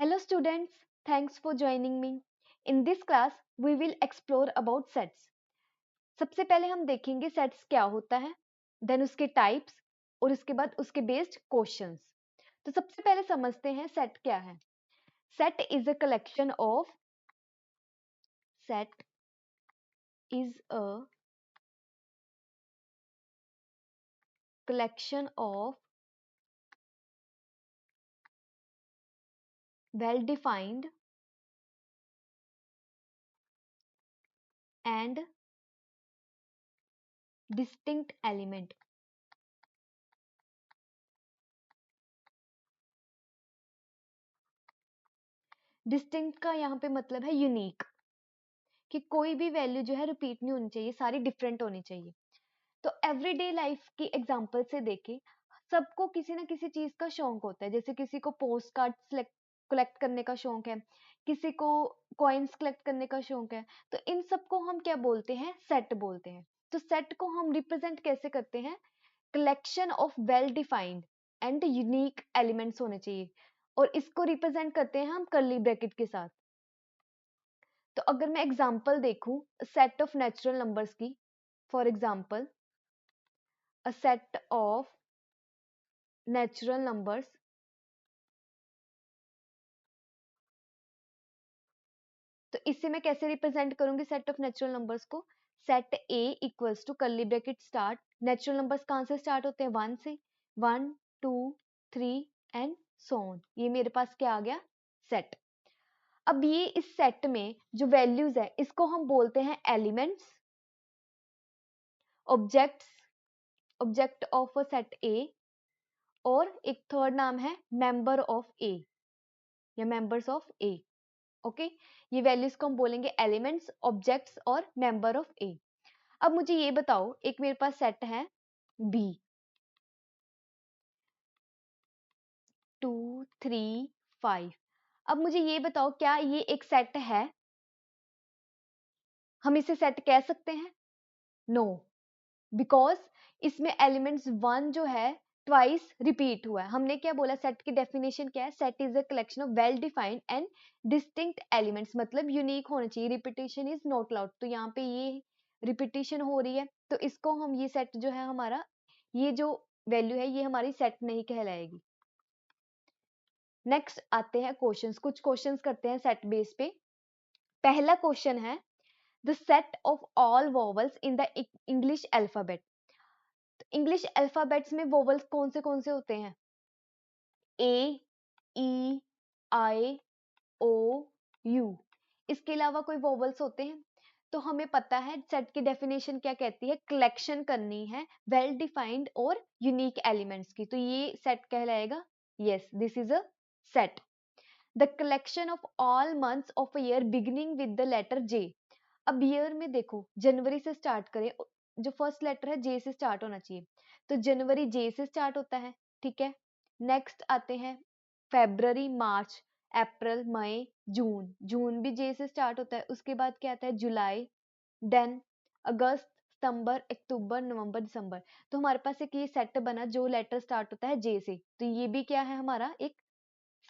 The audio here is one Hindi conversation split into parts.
Hello students, thanks for joining me. In this class, we will explore about sets. सबसे पहले हम देखेंगे सेट्स क्या होता है, देन उसके टाइप्स और उसके बाद उसके बेस्ड क्वेश्चंस. तो सबसे पहले समझते हैं सेट क्या है. Set is a collection of well defined and distinct element. Distinct का यहाँ पे मतलब है यूनिक, कि कोई भी वैल्यू जो है रिपीट नहीं होनी चाहिए, सारी डिफरेंट होनी चाहिए. तो एवरीडे लाइफ की एग्जांपल से देखें, सबको किसी ना किसी चीज का शौक होता है. जैसे किसी को पोस्ट कार्ड कलेक्ट करने का शौक है, किसी को कॉइन्स कलेक्ट करने का शौक है. तो इन सबको हम क्या बोलते हैं? सेट बोलते हैं. तो सेट को हम रिप्रेजेंट कैसे करते हैं? Collection of well defined and unique elements होने चाहिए, और इसको रिप्रेजेंट करते हैं हम कर्ली ब्रैकेट के साथ. तो अगर मैं एग्जांपल देखूं सेट ऑफ नेचुरल नंबर्स की, for example a set of natural numbers, तो इसे मैं कैसे रिप्रेजेंट करूंगी सेट ऑफ नेचुरल नंबर्स को? Set A equals to curly bracket start, natural numbers कहां से स्टार्ट होते हैं? 1 से. 1 2 3 एंड सो ऑन. ये मेरे पास क्या आ गया? सेट. अब ये इस सेट में जो वैल्यूज है इसको हम बोलते हैं elements, objects, object of a set ए, और एक थर्ड नाम है मेंबर ऑफ ए या मेंबर्स ऑफ ए. ओके, ये वैल्यूज को हम बोलेंगे एलिमेंट्स, ऑब्जेक्ट्स और मेंबर ऑफ ए. अब मुझे ये बताओ, एक मेरे पास सेट है बी, 2 3 5. अब मुझे ये बताओ, क्या ये एक सेट है? हम इसे सेट कह सकते हैं? नो, बिकॉज इसमें एलिमेंट्स 1 जो है ट्वाइस रिपीट हुआ है. हमने क्या बोला? सेट की डेफिनेशन क्या है? Set is a collection of well defined and distinct elements, मतलब यूनिक होना चाहिए. Repetition is not allowed. तो यहाँ पे ये रिपीटेशन हो रही है, तो इसको हम, ये सेट जो है हमारा, ये जो वैल्यू है ये हमारी सेट नहीं कहलाएगी. नेक्स्ट आते हैं क्वेश्चंस. कुछ क्वेश्चंस करते हैं सेट बेस पे. पहला क्वेश्चन है the set of all vowels in the English alphabet. English alphabets में वोवल्स कौन से होते हैं? ए, ई, आई, ओ, यू. इसके अलावा कोई वोवल्स होते हैं? तो हमें पता है सेट की डेफिनेशन क्या कहती है? कलेक्शन करनी है वेल डिफाइंड और यूनिक एलिमेंट्स की. तो ये सेट कहलाएगा. Yes, this is a set. The collection of all months of a year beginning with the letter J. अब ईयर में देखो, जनवरी से स्टार्ट करें, जो फर्स्ट लेटर है जे से स्टार्ट होना चाहिए. तो जनवरी जे से स्टार्ट होता है, ठीक है. नेक्स्ट आते हैं फेब्रवरी, मार्च, अप्रैल, मई, जून. जून भी जे से स्टार्ट होता है. उसके बाद क्या आता है? जुलाई, देन अगस्त, सितंबर, अक्टूबर, नवंबर, दिसंबर. तो हमारे पास एक ये सेट बना जो लेटर स्टार्ट होता है जे से. तो ये भी क्या है? हमारा एक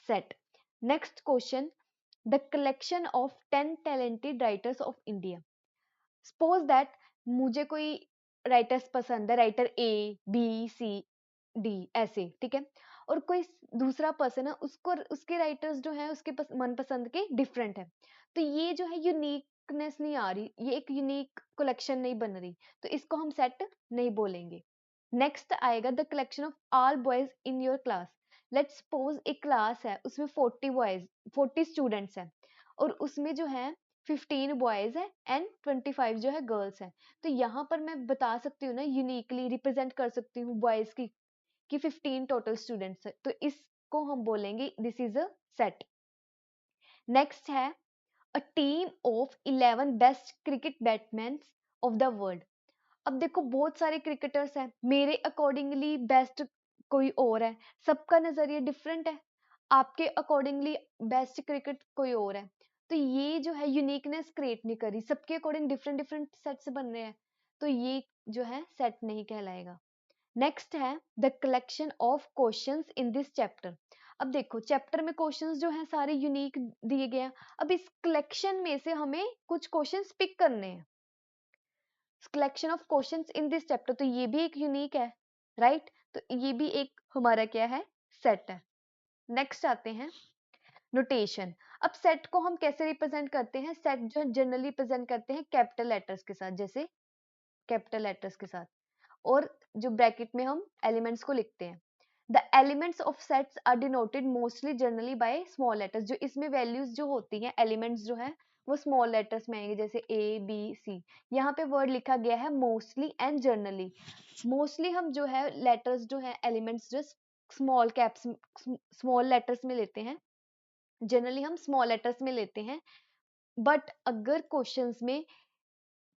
set. Next question, the collection of 10 talented writers of India. Suppose that मुझे कोई राइटर्स पसंद है, writer A B C D ऐसे, ठीक है. और कोई दूसरा पर्सन है, उसको उसके राइटर्स जो है उसके मनपसंद के डिफरेंट है. तो ये जो है यूनिकनेस नहीं आ रही, ये एक यूनिक कलेक्शन नहीं बन रही. तो इसको हम सेट नहीं बोलेंगे. नेक्स्ट आएगा the collection of all boys in your class. Let's suppose एक क्लास है, उसमें 40 बॉयज, 40 स्टूडेंट्स हैं, और उसमें जो है 15 बॉयज है एंड 25 जो है गर्ल्स है. तो यहाँ पर मैं बता सकती हूँ ना, यूनिकली रिप्रेजेंट कर सकती हूँ बॉयज की कि 15 टोटल स्टूडेंट्स है. तो इसको हम बोलेंगे this is a set. Next है a team of 11 best cricket batsman of the world. अब देखो, बहुत सारे क्रिकेटर्स हैं, मेरे अकॉर्डिंगली बेस्ट कोई और है, सबका नजरिया डिफरेंट है. आपके अकॉर्डिंगली बेस्ट क्रिकेट कोई और है. तो ये जो है यूनिकनेस क्रिएट नहीं करी, सबके अकॉर्डिंग डिफरेंट डिफरेंट सेट्स बन रहे हैं. तो ये जो है सेट नहीं कहलाएगा. नेक्स्ट है the collection of questions in this chapter. अब देखो चैप्टर में क्वेश्चंस जो हैं सारे यूनिक दिए गए हैं। अब इस कलेक्शन में से हमें कुछ क्वेश्चंस पिक करने हैं। Collection of questions in this chapter, तो ये भी एक यूनिक है, राइट? तो ये भी एक हमारा क्या है, सेट है। नेक्स्ट आते हैं नोटेशन। अब सेट को हम कैसे रिप्रेजेंट करते हैं? सेट जो है जनरली रिप्रेजेंट करते हैं कैपिटल लेटर्स के साथ, जैसे कैपिटल लेटर्स के साथ, और जो ब्रैकेट में हम एलिमेंट्स को लिखते हैं। The elements of sets are denoted mostly generally by small letters. जो इसमें वैल्यूज जो होती हैं, एलिमेंट्स जो है वो स्मॉल लेटर्स में आएंगे, जैसे ए बी सी। यहाँ पे वर्ड लिखा गया है मोस्टली एंड जनरली। मोस्टली हम जो है लेटर्स जो है एलिमेंट्स जो स्मॉल कैप्स स्मॉल लेटर्स में लेते हैं, जनरली हम स्मॉल लेटर्स में लेते हैं। बट अगर क्वेश्चंस में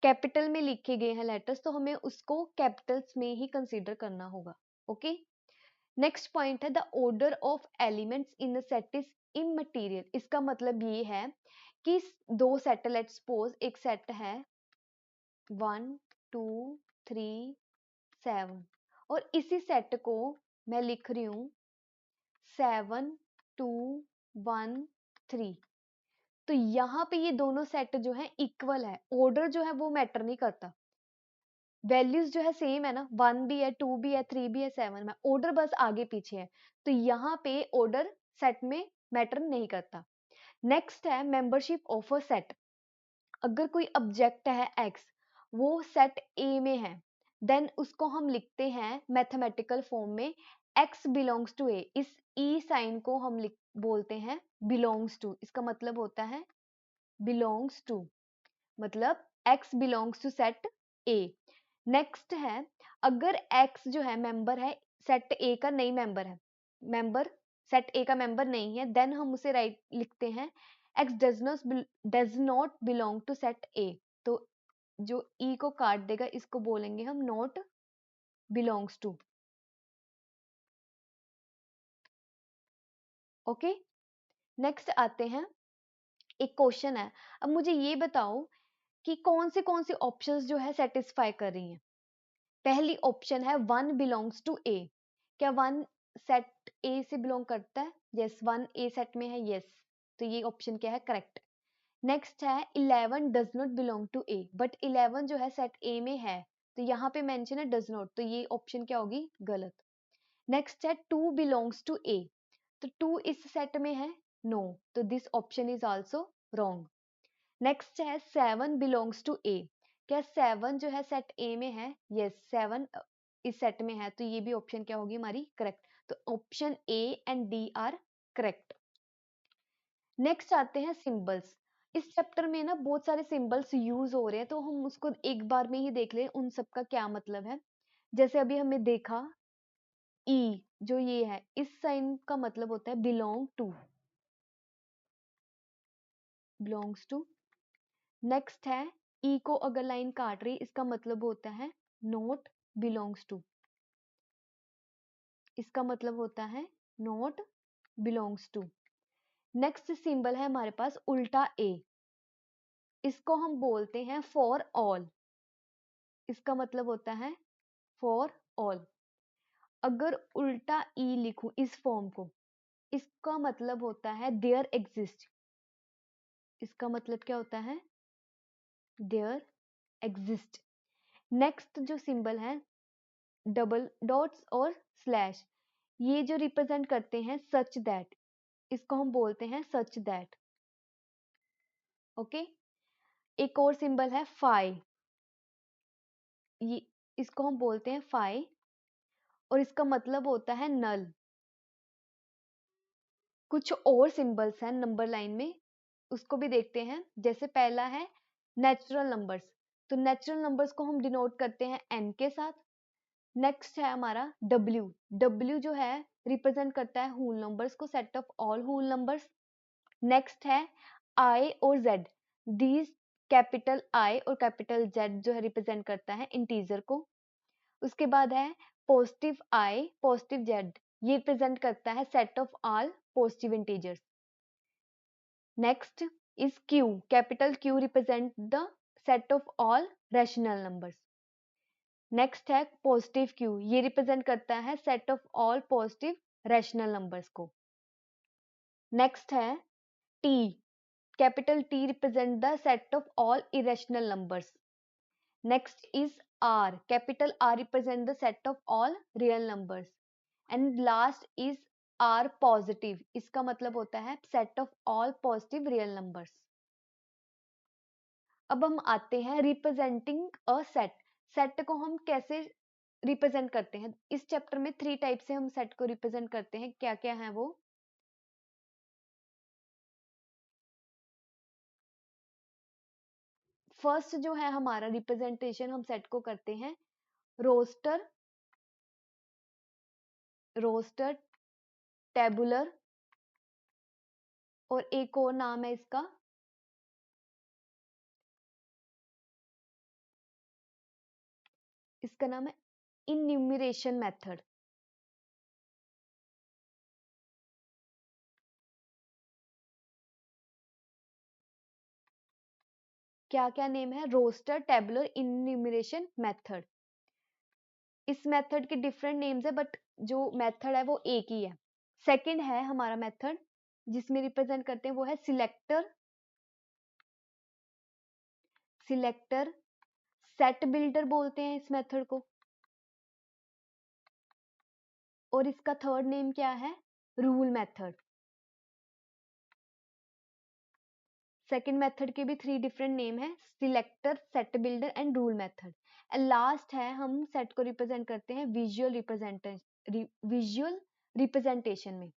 कैपिटल में लिखे गए हैं लेटर्स, तो हमें उसको कैपिटल्स में ही कंसीडर करना होगा। ओके, नेक्स्ट पॉइंट है the order of elements in the set is immaterial. इसका मतलब ये है कि दो सेट, लेट्स सपोज एक सेट है 1 2 3 7, और इसी सेट को मैं लिख रही हूँ 7 2 1 3। तो यहाँ पे ये दोनों सेट जो है इक्वल है, ऑर्डर जो है वो मैटर नहीं करता। वैल्यूज जो है सेम है ना, 1 भी है 2 भी है 3 भी है 7 में, ऑर्डर बस आगे पीछे है। तो यहाँ पे ऑर्डर सेट में मैटर नहीं करता। नेक्स्ट है मेंबरशिप ऑफ अ सेट। अगर कोई ऑब्जेक्ट है x, वो सेट A में है, देन उसको हम लिखते हैं मैथमेटिकल फॉर्म में x बिलोंग्स टू A। इस ई साइन को हम बोलते हैं बिलोंग्स टू। इसका मतलब होता है बिलोंग्स टू, मतलब x belongs to set A। Next है अगर x जो है मेंबर है सेट A का, नहीं मेंबर है, मेंबर सेट A का मेंबर नहीं है, देन हम उसे राइट लिखते हैं x does not belong to set A। तो जो E को काट देगा इसको बोलेंगे हम not belongs to. Okay, next आते हैं, एक क्वेश्चन है। अब मुझे ये बताओ कि कौन से ऑप्शंस जो है सेटिस्फाई कर रही हैं। पहली ऑप्शन है 1 बिलोंग्स टू ए। क्या 1 सेट ए से बिलोंग करता है? यस, 1 ए सेट में है, यस। तो ये ऑप्शन क्या है, करेक्ट। नेक्स्ट है 11 does not belong to A, but 11 जो है सेट ए में है, तो यहाँ पे मेंशन है डज नॉट, तो ये ऑप्शन क्या होगी, गलत। नेक्स्ट है 2 बिलोंग्स टू ए, तो 2 इस सेट में है, नो, तो this option is also wrong. Next है 7 बिलोंग्स टू ए। क्या 7 जो है सेट ए में है? यस, 7 इस सेट में है, तो ये भी ऑप्शन क्या होगी हमारी, करेक्ट। तो option A and D R correct. Next आते हैं सिंबल्स। इस चैप्टर में ना बहुत सारे सिंबल्स यूज हो रहे हैं, तो हम उसको एक बार में ही देख लें उन सबका क्या मतलब है। जैसे अभी हमने देखा ई, जो ये है इस साइन का मतलब होता है belong to, belongs to. Next है ई को अगर लाइन काट रही, इसका मतलब होता है नॉट बिलोंग्स टू, इसका मतलब होता है not belongs to. Next symbol है हमारे पास उल्टा ए, इसको हम बोलते हैं फॉर ऑल, इसका मतलब होता है फॉर ऑल। अगर उल्टा ई लिखूं इस फॉर्म को, इसका मतलब होता है देयर एग्जिस्ट, इसका मतलब क्या होता है, देयर एग्जिस्ट। नेक्स्ट जो सिंबल है डबल डॉट्स और स्लैश, ये जो रिप्रेजेंट करते हैं सच दैट, इसको हम बोलते हैं सच दैट। ओके, एक और सिंबल है फाई, ये इसको हम बोलते हैं फाई, और इसका मतलब होता है नल। कुछ और सिंबल्स हैं नंबर लाइन में, उसको भी देखते हैं। जैसे पहला है नेचुरल नंबर्स, तो नेचुरल नंबर्स को हम डिनोट करते हैं एन के साथ। नेक्स्ट है हमारा डब्ल्यू, डब्ल्यू जो है रिप्रेजेंट करता है होल नंबर्स को, set of all whole numbers. Next है आई और जेड, दीज कैपिटल आई और कैपिटल जेड जो है रिप्रेजेंट करता है इंटीजर को। उसके बाद है पॉजिटिव आई पॉजिटिव जेड, ये रिप्रेजेंट करता है set of all positive integers. Next is Q, capital Q represent the set of all rational numbers. Next है पॉजिटिव क्यू, ये रिप्रेजेंट करता है set of all positive rational numbers को। नेक्स्ट है T, capital T represent the set of all irrational numbers. Next is R, capital R represent the set of all real numbers. And last is R positive, इसका मतलब होता है set of all positive real numbers. अब हम आते हैं रिप्रेजेंटिंग अ सेट. सेट को हम कैसे रिप्रेजेंट करते हैं? इस चैप्टर में 3 टाइप से हम सेट को रिप्रेजेंट करते हैं. क्या क्या है वो? फर्स्ट जो है हमारा रिप्रेजेंटेशन हम सेट को करते हैं रोस्टर, रोस्टर, टेबुलर, और एक और नाम है इसका इसका नाम है इन्यूमरेशन मेथड. क्या क्या नेम है? Roster, tabular, enumeration method. इस मेथड के डिफरेंट नेम्स है बट जो मेथड है वो एक ही है. सेकंड है हमारा मेथड जिसमें रिप्रेजेंट करते हैं वो है सिलेक्टर, सिलेक्टर, सेट बिल्डर बोलते हैं इस मेथड को. और इसका थर्ड नेम क्या है? Rule method. सेकंड मेथड के भी 3 डिफरेंट नेम है, selector, set builder and rule method. And last है हम सेट को रिप्रेजेंट करते हैं विजुअल रिप्रेजेंटेशन में.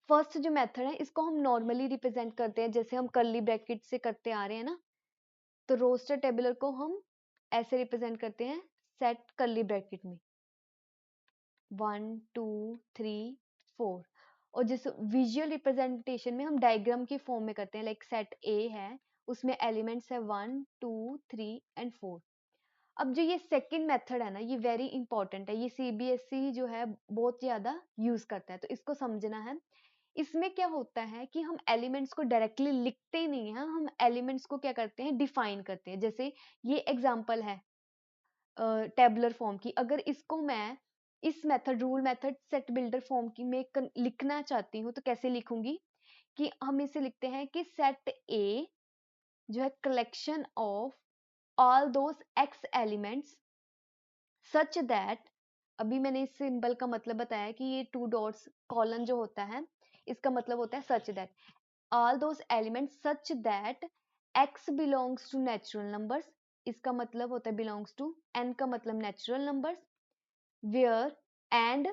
फर्स्ट जो मेथड है इसको हम नॉर्मली रिप्रेजेंट करते हैं जैसे हम कर्ली ब्रैकेट से करते आ रहे हैं ना. तो रोस्टर टेबुलर को हम ऐसे रिप्रेजेंट करते हैं सेट कर्ली ब्रैकेट में 1 2 3 4. और जिस विजुअल रिप्रेजेंटेशन में हम डायग्राम की फॉर्म में करते हैं लाइक सेट ए है उसमें एलिमेंट्स है 1 2 3 एंड 4. अब जो ये सेकंड मेथड है ना ये वेरी इंपॉर्टेंट है, ये सीबीएसई जो है बहुत ज्यादा यूज करता है तो इसको समझना है. इसमें क्या होता है कि हम एलिमेंट्स को डायरेक्टली लिखते ही नहीं है, हम एलिमेंट्स को क्या करते हैं डिफाइन करते हैं. जैसे ये एग्जांपल है टेबुलर फॉर्म की. अगर इसको मैं इस method rule method set builder form की में लिखना चाहती हूँ तो कैसे लिखूंगी कि हम इसे लिखते हैं कि सेट ए जो है collection of all those x elements such that. अभी मैंने इस सिंबल का मतलब बताया कि ये 2 डॉट्स कॉलन जो होता है इसका मतलब होता है such that all those elements such that x belongs to natural numbers. इसका मतलब होता है belongs to, n का मतलब natural numbers, where and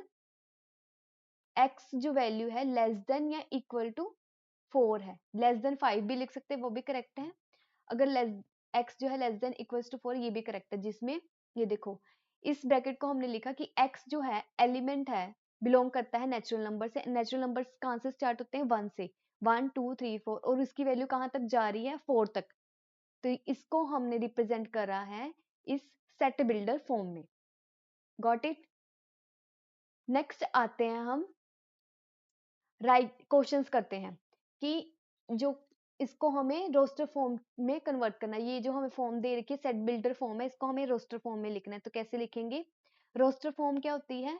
x जो वैल्यू है लेस देन या इक्वल टू 4 है. लेस देन 5 भी लिख सकते हैं वो भी करेक्ट है. अगर लेस x जो है लेस देन इक्वल्स टू 4 ये भी करेक्ट है. जिसमें ये देखो इस ब्रैकेट को हमने लिखा कि x जो है एलिमेंट है बिलोंग करता है नेचुरल नंबर से. नेचुरल नंबर्स कहाँ से स्टार्ट होते हैं? 1 से. 1 2 3 4 और उसकी वैल्यू कहाँ तक जा रही है? 4 तक. तो इसको हमने रिप्रेजेंट करा है इस सेट बिल्डर फॉर्म में. Got it? नेक्स्ट आते हैं हम राइट क्वेश्चंस करते हैं कि जो इसको हमें रोस्टर फॉर्म में कन्वर्ट करना है. ये जो हमें फॉर्म दे रखी है सेट बिल्डर फॉर्म है इसको हमें रोस्टर फॉर्म में लिखना है. तो कैसे लिखेंगे? रोस्टर फॉर्म क्या होती है?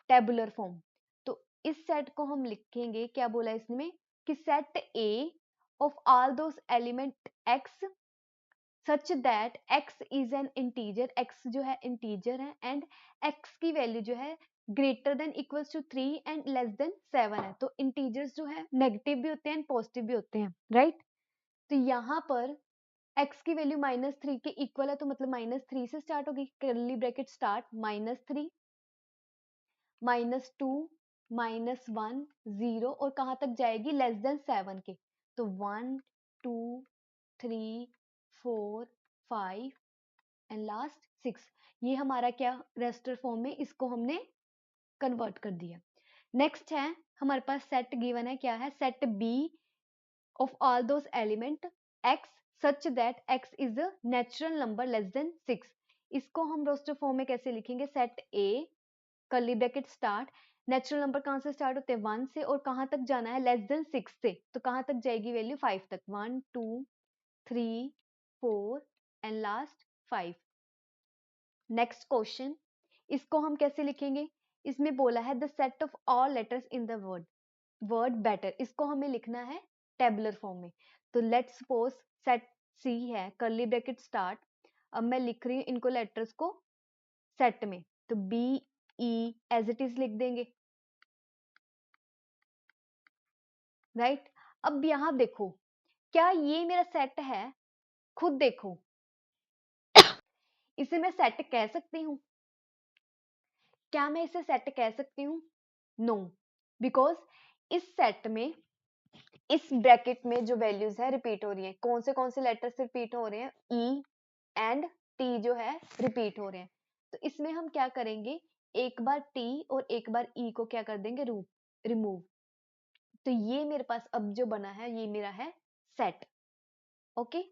Tabular form. तो इस सेट को हम लिखेंगे क्या बोला इसमें कि set A of all those element x such that x is an integer. x जो है इंटीजर है एंड x की वैल्यू जो है greater than equals to 3 and less than 7 है. तो इंटीजर्स जो है नेगेटिव भी होते हैं एंड पॉजिटिव भी होते हैं राइट. तो यहाँ पर x की वैल्यू -3 के इक्वल है तो मतलब -3 से स्टार्ट होगी. कर्ली ब्रैकेट स्टार्ट -3 -2 -1 0 और कहाँ तक जाएगी? लेस देन 7 के. तो 1 2 3 4 5 एंड लास्ट 6. ये हमारा क्या रेस्टर फॉर्म में इसको हमने कन्वर्ट कर दिया. नेक्स्ट है हमारे पास सेट गिवन है. क्या है? Set B of all those element x such that x is a natural number less than 6. इसको हम रोस्टर फॉर्म में कैसे लिखेंगे? Set a curly bracket start natural number कहाँ से स्टार्ट होते हैं? 1 से और कहाँ तक जाना है? लेस देन 6 से. तो कहाँ तक जाएगी वैल्यू? 5 तक. 1 2 3 4 एंड लास्ट 5. नेक्स्ट क्वेश्चन इसको हम कैसे लिखेंगे? इसमें बोला है the set of all letters in the word better, इसको हमें लिखना है टेबुलर फॉर्म में। तो लेट्स सपोज सेट सी है, कर्ली ब्रैकेट स्टार्ट, अब मैं लिख रही हूँ इनको लेटर्स को सेट में, तो B E as it is लिख देंगे, राइट। अब यहां देखो, क्या ये मेरा सेट है? खुद देखो, इसे मैं सेट कह सकती हूँ? क्या मैं इसे सेट कह सकती हूँ? नो, बिकॉज इस सेट में, इस ब्रैकेट में जो वैल्यूज है रिपीट हो रही है। कौन से लेटर्स रिपीट हो रहे हैं? ई एंड टी जो है रिपीट हो रहे हैं। तो इसमें हम क्या करेंगे, एक बार टी और एक बार ई को क्या कर देंगे, रिमूव। तो ये मेरे पास अब जो बना है ये मेरा है सेट। ओके,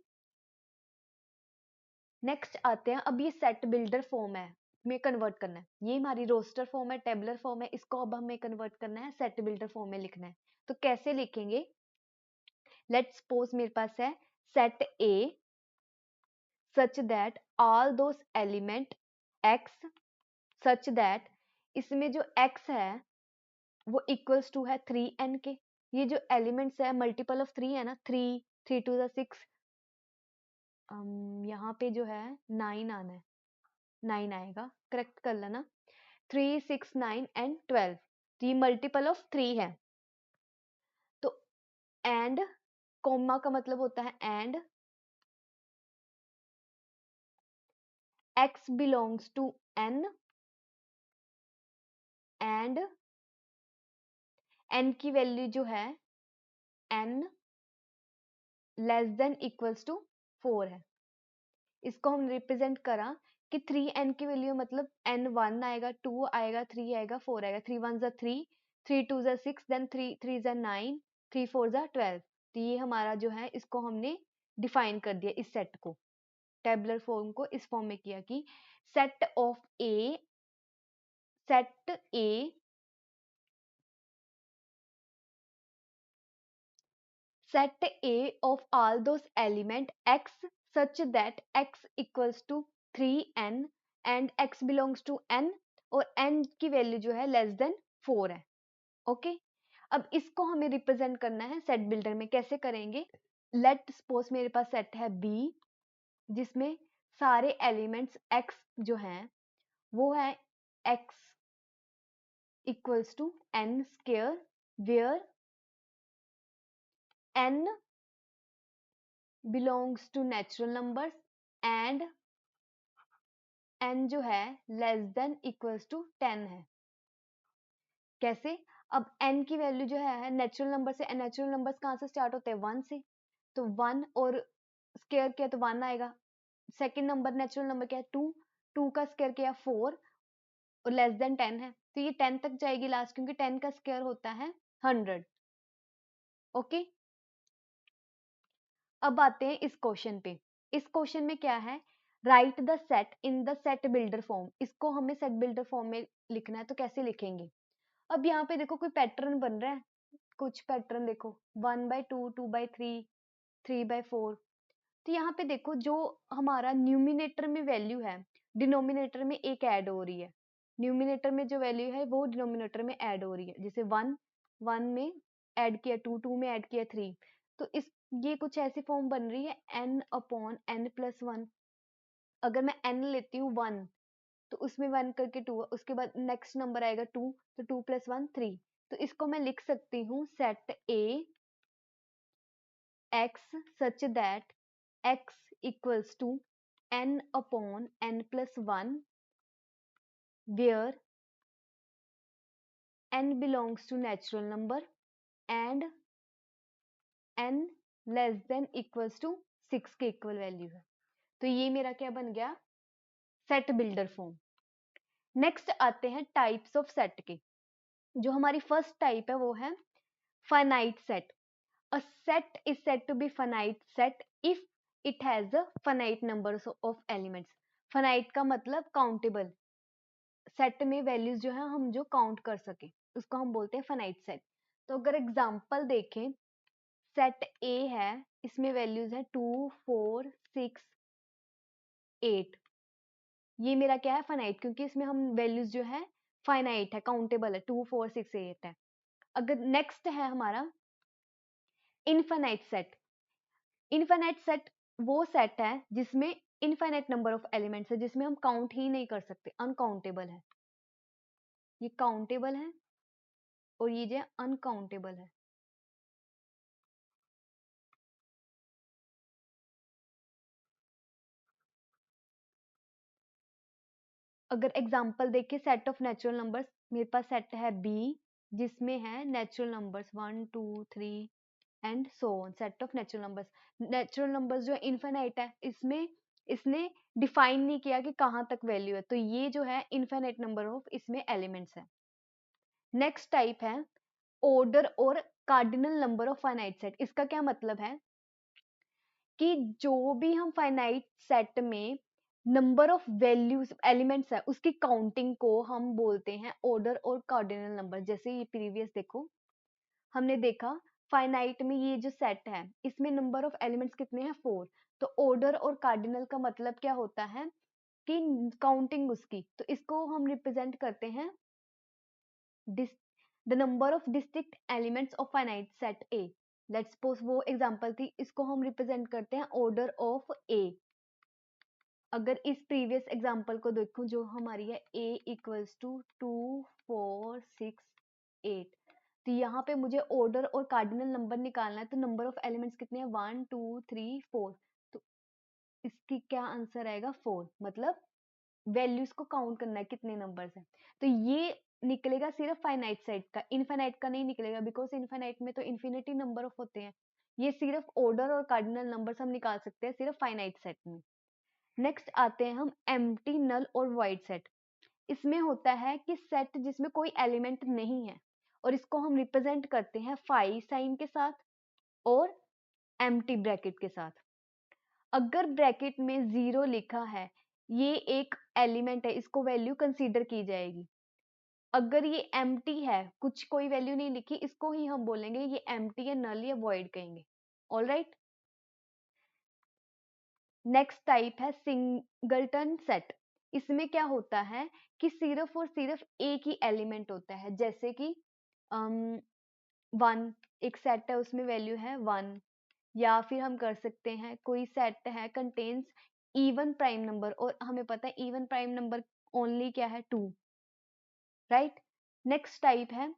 नेक्स्ट आते हैं, अब ये सेट बिल्डर फॉर्म है, में कन्वर्ट करना है। ये हमारी रोस्टर फॉर्म है, टेबुलर फॉर्म है, इसको अब हमें कन्वर्ट करना है सेट बिल्डर फॉर्म में लिखना है। तो कैसे लिखेंगे? लेट्स सपोज मेरे पास है set A such that all those element x such that, इसमें जो x है वो इक्वल्स टू है 3n के। ये जो एलिमेंट्स है मल्टीपल ऑफ 3 है ना, 3 3 टू द 6, यहाँ पे जो है 9 आना है, 9 आएगा, करेक्ट कर लेना। 3 6 9 एंड 12, तो ये मल्टीपल ऑफ 3 है। तो एंड कोमा का मतलब होता है and x belongs to n and n की वैल्यू जो है n less than equals to 4 है। इसको हम रिप्रेजेंट करा कि 3n की वैल्यू मतलब n 1 आएगा, 2 आएगा, 3 आएगा, 4 आएगा। 3 1 3, 3 2 6, देन 3 3 9, 3 4 12। तो ये हमारा जो है इसको हमने डिफाइन कर दिया, इस सेट को, टेबुलर फॉर्म को इस फॉर्म में किया कि set of A, set A set A of all those element x such that x equals to 3n and x belongs to n और n की वैल्यू जो है लेस देन 4 है। ओके, अब इसको हमें रिप्रेजेंट करना है सेट बिल्डर में। कैसे करेंगे? लेट सपोज मेरे पास सेट है B जिसमें सारे एलिमेंट्स x जो हैं वो है x equals to n square, where n belongs to natural numbers and n जो है लेस देन इक्वल्स टू 10 है। कैसे? अब n की वैल्यू जो है नेचुरल नंबर से, नेचुरल नंबर्स कहाँ से स्टार्ट होते हैं? 1 से, तो 1 और स्क्वायर किया तो 1 आएगा। सेकंड नंबर नेचुरल नंबर क्या है? 2, 2 का स्क्वायर किया 4 और लेस देन 10 है, तो ये 10 तक जाएगी लास्ट, क्योंकि 10 का स्क्वायर होता है 100। ओके, अब आते हैं इस क्वेश्चन पे। इस क्वेश्चन में क्या है? Right the set in the set builder form, इसको हमें सेट बिल्डर फॉर्म में लिखना है। तो कैसे लिखेंगे? अब यहाँ पे देखो कोई पैटर्न बन रहा है, कुछ पैटर्न देखो, 1/2, 2/3, 3/4। तो यहाँ पे देखो जो हमारा न्यूमिनेटर में वैल्यू है डिनोमिनेटर में एक ऐड हो रही है, न्यूमिनेटर में जो वैल्यू है वो डिनोमिनेटर में ऐड हो रही है। जैसे 1 1 में ऐड किया, 2 2 में ऐड किया, 3, तो इस ये कुछ ऐसी फॉर्म बन रही है n/n+1। अगर मैं n लेती हूँ 1, तो उसमें 1 करके 2, उसके बाद नेक्स्ट नंबर आएगा 2, तो 2 + 1 3। तो इसको मैं लिख सकती हूँ set A x such that x equals to n/n+1 where n belongs to natural number and n less than equals to 6 के इक्वल वैल्यू है। तो ये मेरा क्या बन गया? Set builder form. नेक्स्ट आते हैं टाइप्स ऑफ सेट के। जो हमारी फर्स्ट टाइप है वो है finite set. A set is said to be finite set if it has a finite numbers of elements. Finite का मतलब countable, सेट में वैल्यूज जो है हम जो काउंट कर सके उसको हम बोलते हैं फाइनाइट सेट। तो अगर एग्जांपल देखें, सेट ए है, इसमें वैल्यूज है 2 4 6 8, ये मेरा क्या है, फाइनाइट, क्योंकि इसमें हम वैल्यूज जो है फाइनाइट है, काउंटेबल है, 2 4 6 8 है। अगर नेक्स्ट है हमारा इनफाइनाइट सेट। इनफाइनाइट सेट वो सेट है जिसमें इनफाइनाइट नंबर ऑफ एलिमेंट्स है, जिसमें हम काउंट ही नहीं कर सकते, अनकाउंटेबल है। ये काउंटेबल है और ये जो अनकाउंटेबल है। अगर एग्जांपल देखें सेट ऑफ नेचुरल नंबर्स, मेरे पास सेट है बी जिसमें है natural numbers 1 2 3 and so on, set of natural numbers. Natural numbers जो इनफाइनाइट है, इसमें इसने डिफाइन नहीं किया कि कहाँ तक वैल्यू है, तो ये जो है इनफाइनाइट नंबर ऑफ इसमें एलिमेंट्स है। नेक्स्ट टाइप है ऑर्डर और cardinal number of finite set. इसका क्या मतलब है कि जो भी हम फाइनाइट सेट में नंबर ऑफ वैल्यूज एलिमेंट्स है उसकी काउंटिंग को हम बोलते हैं ऑर्डर और कार्डिनल नंबर। जैसे ये प्रीवियस देखो, हमने देखा फाइनाइट में ये जो सेट है इसमें नंबर ऑफ एलिमेंट्स कितने हैं, 4। तो ऑर्डर और कार्डिनल का मतलब क्या होता है कि काउंटिंग उसकी, तो इसको हम रिप्रेजेंट करते हैं the number of distinct elements of finite set A. Let's suppose वो एग्जांपल थी, इसको हम रिप्रेजेंट करते हैं ऑर्डर ऑफ ए। अगर इस प्रीवियस एग्जांपल को देखूं जो हमारी है a इक्वल्स टू 2 4 6 8, तो यहाँ पे मुझे ऑर्डर और कार्डिनल नंबर निकालना है, तो नंबर ऑफ एलिमेंट्स कितने हैं 1 2 3 4, तो इसकी क्या आंसर आएगा 4। मतलब वैल्यूज को काउंट करना है कितने नंबर्स हैं, तो ये निकलेगा सिर्फ फाइनाइट सेट का, इनफाइनाइट का नहीं निकलेगा, बिकॉज इनफाइनाइट में तो इन्फिनिटी नंबर ऑफ होते हैं। ये सिर्फ ऑर्डर और कार्डिनल नंबर्स हम निकाल सकते हैं सिर्फ फाइनाइट सेट में। नेक्स्ट आते हैं हम एम्प्टी नल और वाइड सेट। इसमें होता है कि सेट जिसमें कोई एलिमेंट नहीं है और इसको हम रिप्रेजेंट करते हैं फाई साइन के साथ और एम्प्टी ब्रैकेट के साथ। अगर ब्रैकेट में 0 लिखा है ये एक एलिमेंट है, इसको वैल्यू कंसीडर की जाएगी। अगर ये एम्प्टी है, कुछ कोई वैल्यू नहीं लिखी, इसको ही हम बोलेंगे ये एम्प्टी है, नल या वॉइड कहेंगे। ऑलराइट, नेक्स्ट टाइप है सिंगलटन सेट। इसमें क्या होता है कि सिर्फ और सिर्फ एक ही एलिमेंट होता है, जैसे कि 1 एक सेट है उसमें वैल्यू है 1, या फिर हम कर सकते हैं कोई सेट है कंटेन्स इवन प्राइम नंबर, और हमें पता है इवन प्राइम नंबर ओनली क्या है 2, राइट। नेक्स्ट टाइप है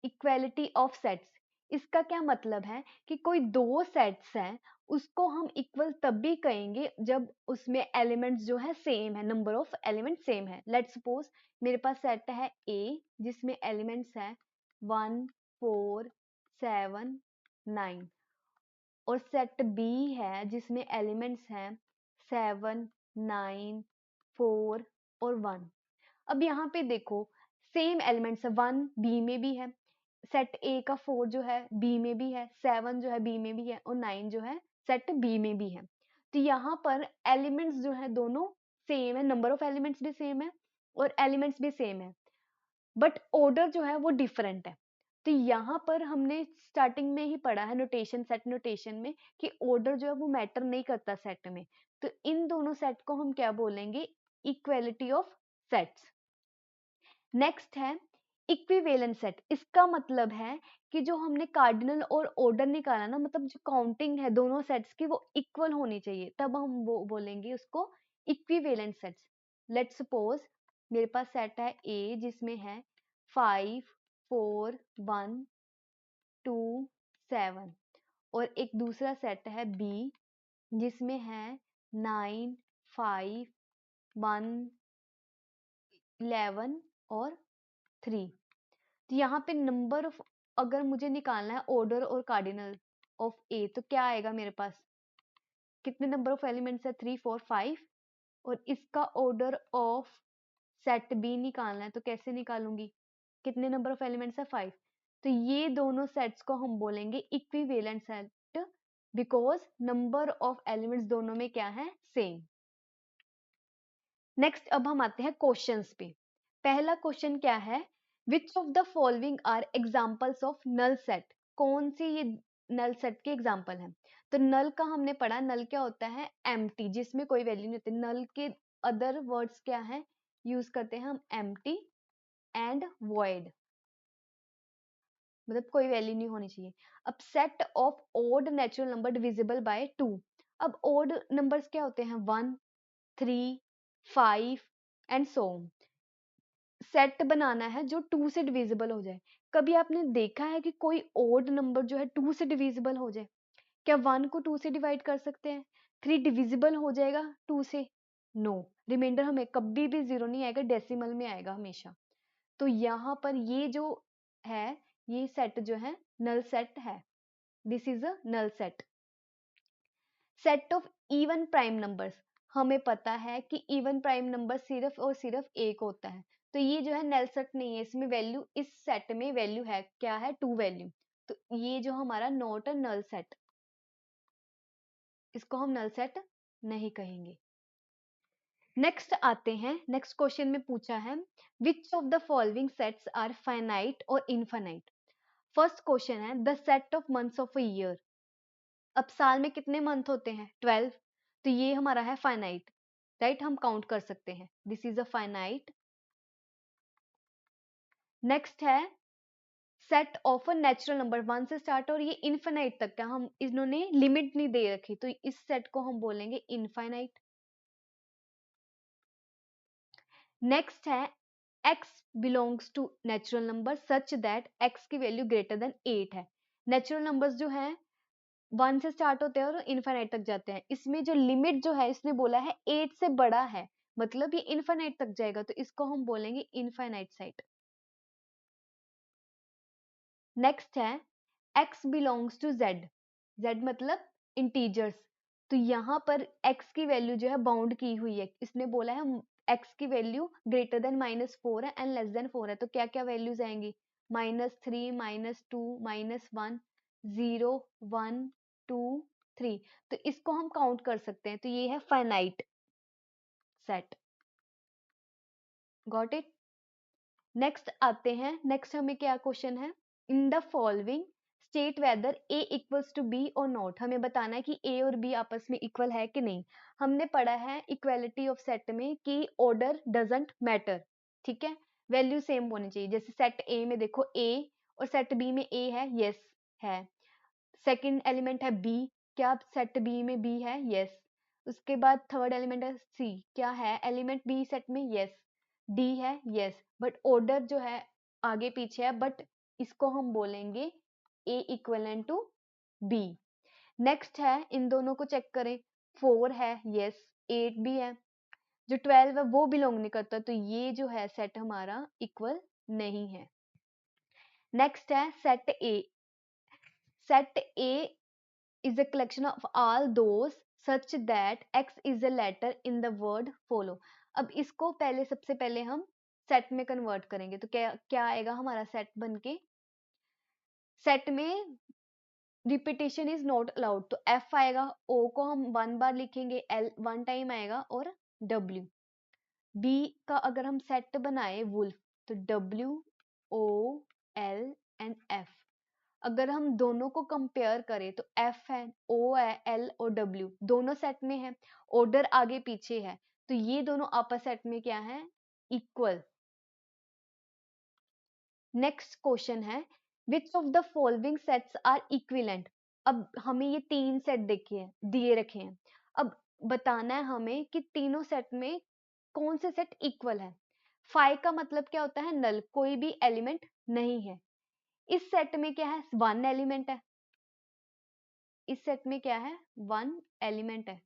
इक्वालिटी ऑफ सेट्स। इसका क्या मतलब है कि कोई दो सेट्स हैं उसको हम इक्वल तब भी कहेंगे जब उसमें एलिमेंट्स जो है सेम है, नंबर ऑफ एलिमेंट सेम है। लेट्स सपोज मेरे पास सेट है ए जिसमें एलिमेंट्स है 1 4 7 9, और सेट बी है जिसमें एलिमेंट्स हैं 7 9 4 और 1। अब यहाँ पे देखो सेम एलिमेंट्स है, 1 बी में भी है, सेट ए का 4 जो है बी में भी है, 7 जो है बी में भी है, और 9 जो है सेट बी में भी है। तो यहाँ पर एलिमेंट्स जो है दोनों सेम है, नंबर ऑफ एलिमेंट्स भी सेम है और एलिमेंट्स भी सेम है, बट ऑर्डर जो है वो डिफरेंट है। तो यहाँ पर हमने स्टार्टिंग में ही पढ़ा है नोटेशन, सेट नोटेशन में, कि ऑर्डर जो है वो मैटर नहीं करता सेट में। तो इन दोनों सेट को हम क्या बोलेंगे, इक्वालिटी ऑफ सेट्स। नेक्स्ट है इक्विवेलेंट सेट। इसका मतलब है कि जो हमने कार्डिनल और ऑर्डर निकाला ना, मतलब जो काउंटिंग है दोनों सेट्स की वो इक्वल होनी चाहिए, तब हम वो बोलेंगे उसको इक्विवेलेंट सेट्स। लेट्स सपोज मेरे पास सेट है ए जिसमें है 5 4 1 2 7, और एक दूसरा सेट है बी जिसमें है 9 5 1 11 और 3। तो यहाँ पे नंबर ऑफ, अगर मुझे निकालना है ऑर्डर और कार्डिनल ऑफ ए, तो क्या आएगा मेरे पास, कितने नंबर ऑफ एलिमेंट्स है 3 4 5, और इसका ऑर्डर ऑफ सेट बी निकालना है तो कैसे निकालूंगी, कितने नंबर ऑफ एलिमेंट्स है 5। तो ये दोनों सेट्स को हम बोलेंगे equivalent set, because number of elements दोनों में क्या है, सेम। नेक्स्ट अब हम आते हैं क्वेश्चंस पे। पहला क्वेश्चन क्या है, which of the following are examples of null set. कौन सी ये नल सेट के एग्जाम्पल हैं। तो नल का हमने पढ़ा, नल क्या होता है, एम्प्टी, जिसमें कोई वैल्यू नहीं होती। नल के अदर वर्ड्स क्या है, यूज करते हैं हम एम्प्टी एंड वॉइड, मतलब कोई वैल्यू नहीं होनी चाहिए। अब set of odd natural number divisible by 2। अब ओड नंबर्स क्या होते हैं, 1, 3, 5 एंड सो ऑन। सेट बनाना है जो 2 से डिविजिबल हो जाए। कभी आपने देखा है कि कोई ओड नंबर जो है 2 से डिविजिबल हो जाए? क्या 1 को 2 से डिवाइड कर सकते हैं? 3 डिविजिबल हो जाएगा 2 से? नो। रिमाइंडर हमें कभी भी 0 नहीं आएगा, डेसिमल में आएगा हमेशा। तो यहाँ पर ये जो है, ये सेट जो है नल सेट है। This is a null set. Set of even prime numbers, हमें पता है कि इवन प्राइम नंबर सिर्फ और सिर्फ एक होता है, तो ये जो है नल सेट नहीं है। इसमें वैल्यू, इस सेट में वैल्यू है, क्या है, 2 वैल्यू। तो ये जो हमारा नॉट अ नल सेट, इसको हम नल सेट नहीं कहेंगे। नेक्स्ट आते हैं, नेक्स्ट क्वेश्चन में पूछा है which of the following sets are finite और इनफाइनाइट। फर्स्ट क्वेश्चन है the set of months of a year. अब साल में कितने मंथ होते हैं, 12। तो ये हमारा है फाइनाइट, राइट, हम काउंट कर सकते हैं, this is a finite. Next है set of a natural number, 1 से स्टार्ट और ये इनफाइनाइट तक का, हम इन्होंने लिमिट नहीं दे रखी, तो इस सेट को हम बोलेंगे इनफाइनाइट। नेक्स्ट है x belongs to natural number such that x की वैल्यू ग्रेटर देन 8 है। नेचुरल नंबर्स जो है 1 से स्टार्ट होते हैं और इनफाइनाइट तक जाते हैं। इसमें जो लिमिट जो है, इसने बोला है 8 से बड़ा है, मतलब ये इनफाइनाइट तक जाएगा, तो इसको हम बोलेंगे इनफाइनाइट सेट। नेक्स्ट है x belongs to z, z मतलब इंटीजर्स। तो यहाँ पर x की वैल्यू जो है बाउंड की हुई है, इसने बोला है x की वैल्यू ग्रेटर देन -4 है एंड लेस देन 4 है, तो क्या क्या वैल्यूज आएंगी, -3, -2, -1, 0, 1, 2, 3। तो इसको हम काउंट कर सकते हैं, तो ये है finite set. Got it. Next आते हैं, नेक्स्ट हमें क्या क्वेश्चन है, in the following state whether A equals to B और नॉट। हमें बताना है कि ए और बी आपस में इक्वल है कि नहीं। हमने पढ़ा है इक्वालिटी ऑफ सेट में कि ऑर्डर डजंट मैटर, ठीक है, वैल्यू सेम होनी चाहिए। जैसे सेट ए में देखो ए और सेट बी में ए है, यस है। सेकंड एलिमेंट है बी, क्या सेट बी में बी है, यस। उसके बाद थर्ड एलिमेंट है सी, क्या है एलिमेंट बी सेट में, यस। डी है, यस, बट ऑर्डर जो है आगे पीछे है, बट इसको हम बोलेंगे ए इक्वलेंट टू बी। नेक्स्ट है, इन दोनों को चेक करें, 4 है, यस, 8 भी है, जो 12 है वो बिलोंग नहीं करता, तो ये जो है सेट हमारा इक्वल नहीं है। नेक्स्ट है set A. Set A is a collection of all those such that x is a letter in the word follow। अब इसको पहले, सबसे पहले हम सेट में कन्वर्ट करेंगे, तो क्या क्या आएगा हमारा सेट बनके, सेट में रिपीटेशन इज नॉट अलाउड, तो f आएगा, o को हम 1 बार लिखेंगे, l 1 टाइम आएगा, और w। b का अगर हम सेट बनाए वुल्फ, तो w o l and f। अगर हम दोनों को कंपेयर करें तो एफ है, ओ है, एल और डब्ल्यू दोनों सेट में है, ऑर्डर आगे पीछे है, तो ये दोनों आपस सेट में क्या है, इक्वल। नेक्स्ट क्वेश्चन है which of the following sets are equivalent. अब हमें ये 3 सेट देखिए दिए रखे हैं, अब बताना है हमें कि तीनों सेट में कौन से सेट इक्वल है। 5 का मतलब क्या होता है, नल, कोई भी एलिमेंट नहीं है। इस सेट में क्या है, 1 एलिमेंट है, इस सेट में क्या है, 1 एलिमेंट है,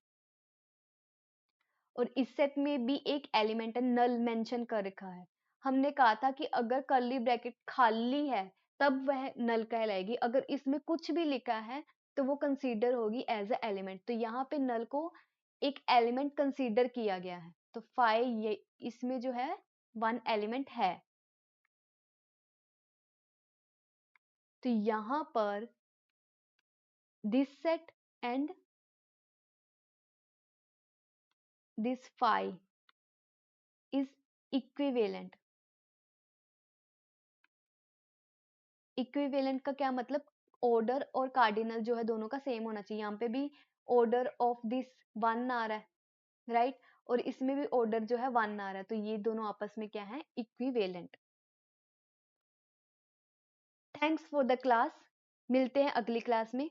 और इस सेट में भी एक एलिमेंट है, नल मेंशन कर रखा है। हमने कहा था कि अगर कर्ली ब्रैकेट खाली है तब वह नल कहलाएगी, अगर इसमें कुछ भी लिखा है तो वो कंसीडर होगी एज अ एलिमेंट। तो यहाँ पे नल को एक एलिमेंट कंसीडर किया गया है, तो 5 ये इसमें जो है 1 एलिमेंट है। तो यहाँ पर this set and this 5 is equivalent. Equivalent का क्या मतलब, ऑर्डर और कार्डिनल जो है दोनों का सेम होना चाहिए। यहाँ पे भी ऑर्डर ऑफ दिस 1 आ रहा है, राइट, और इसमें भी ऑर्डर जो है 1 आ रहा है, तो ये दोनों आपस में क्या है, equivalent. Thanks for the class, मिलते हैं अगली क्लास में।